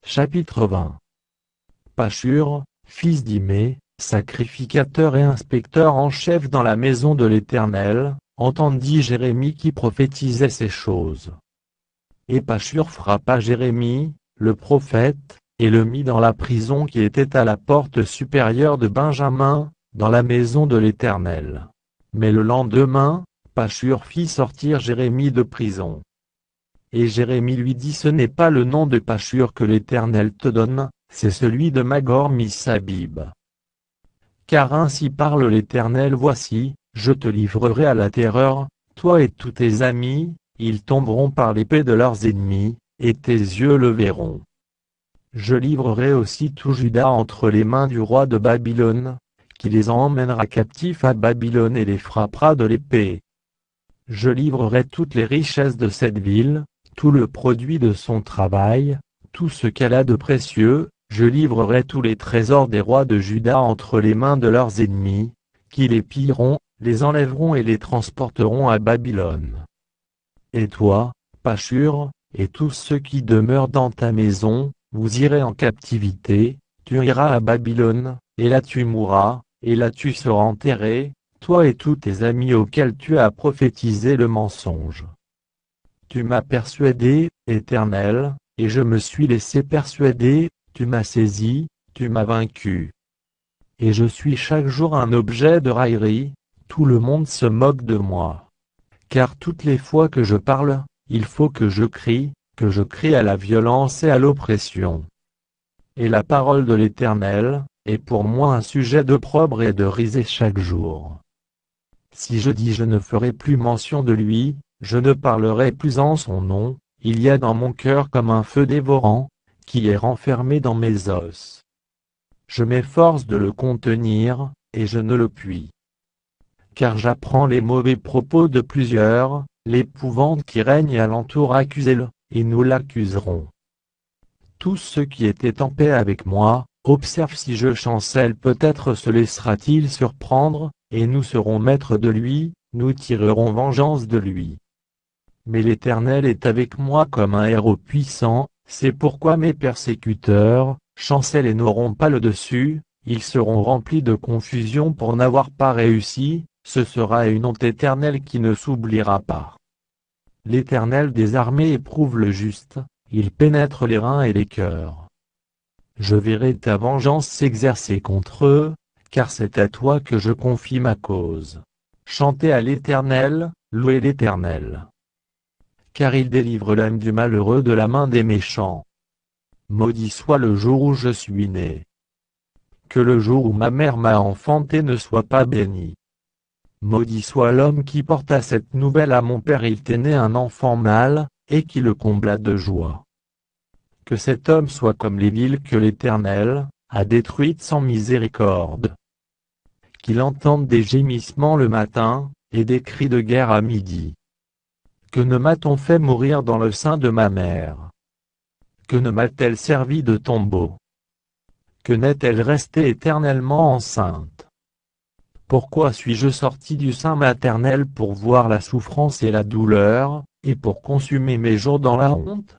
Chapitre 20. Pashur, fils d'Imée, sacrificateur et inspecteur en chef dans la maison de l'Éternel, entendit Jérémie qui prophétisait ces choses. Et Pashur frappa Jérémie, le prophète, et le mit dans la prison qui était à la porte supérieure de Benjamin, dans la maison de l'Éternel. Mais le lendemain, Pashur fit sortir Jérémie de prison. Et Jérémie lui dit: Ce n'est pas le nom de Pashur que l'Éternel te donne, c'est celui de Magor-Missabib. Car ainsi parle l'Éternel: Voici, je te livrerai à la terreur, toi et tous tes amis, ils tomberont par l'épée de leurs ennemis, et tes yeux le verront. Je livrerai aussi tout Juda entre les mains du roi de Babylone, qui les emmènera captifs à Babylone et les frappera de l'épée. Je livrerai toutes les richesses de cette ville, tout le produit de son travail, tout ce qu'elle a de précieux, je livrerai tous les trésors des rois de Juda entre les mains de leurs ennemis, qui les pilleront, les enlèveront et les transporteront à Babylone. Et toi, Pashur, et tous ceux qui demeurent dans ta maison, vous irez en captivité, tu iras à Babylone, et là tu mourras, et là tu seras enterré, toi et tous tes amis auxquels tu as prophétisé le mensonge. Tu m'as persuadé, Éternel, et je me suis laissé persuader, tu m'as saisi, tu m'as vaincu. Et je suis chaque jour un objet de raillerie, tout le monde se moque de moi. Car toutes les fois que je parle, il faut que je crie à la violence et à l'oppression. Et la parole de l'Éternel est pour moi un sujet d'opprobre et de risée chaque jour. Si je dis: Je ne ferai plus mention de lui, je ne parlerai plus en son nom, il y a dans mon cœur comme un feu dévorant, qui est renfermé dans mes os. Je m'efforce de le contenir, et je ne le puis. Car j'apprends les mauvais propos de plusieurs, l'épouvante qui règne alentour accusez-le, et nous l'accuserons. Tous ceux qui étaient en paix avec moi, observent si je chancelle, peut-être se laissera-t-il surprendre, et nous serons maîtres de lui, nous tirerons vengeance de lui. Mais l'Éternel est avec moi comme un héros puissant, c'est pourquoi mes persécuteurs chancellent et n'auront pas le dessus, ils seront remplis de confusion pour n'avoir pas réussi, ce sera une honte éternelle qui ne s'oubliera pas. L'Éternel des armées éprouve le juste, il pénètre les reins et les cœurs. Je verrai ta vengeance s'exercer contre eux, car c'est à toi que je confie ma cause. Chantez à l'Éternel, louez l'Éternel. Car il délivre l'âme du malheureux de la main des méchants. Maudit soit le jour où je suis né. Que le jour où ma mère m'a enfanté ne soit pas béni. Maudit soit l'homme qui porta cette nouvelle à mon père: il t'est né un enfant mâle, et qui le combla de joie. Que cet homme soit comme les villes que l'Éternel a détruites sans miséricorde. Qu'il entende des gémissements le matin, et des cris de guerre à midi. Que ne m'a-t-on fait mourir dans le sein de ma mère? Que ne m'a-t-elle servi de tombeau? Que n'est-elle restée éternellement enceinte? Pourquoi suis-je sorti du sein maternel pour voir la souffrance et la douleur, et pour consumer mes jours dans la honte?